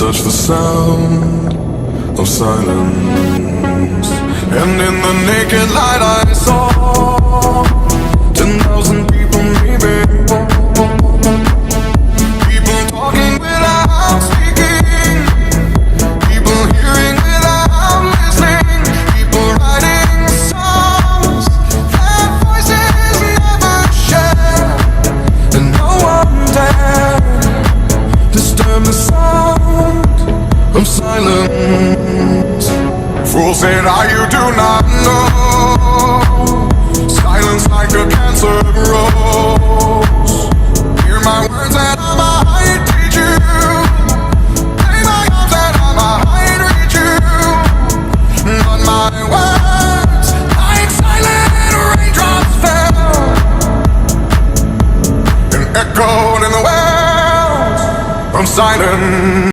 touch the sound of silence. And in the naked light I saw 10,000 people, maybe. People talking without speaking, people hearing without listening, people writing songs that voices never share, and no one dared disturb the sound of silence. Fools said, you do not know. Silence like a cancer grows. Hear my words and I might teach you. Play my arms and I might reach you. But my words, like silent raindrops, fell and echoed in the wells of silence.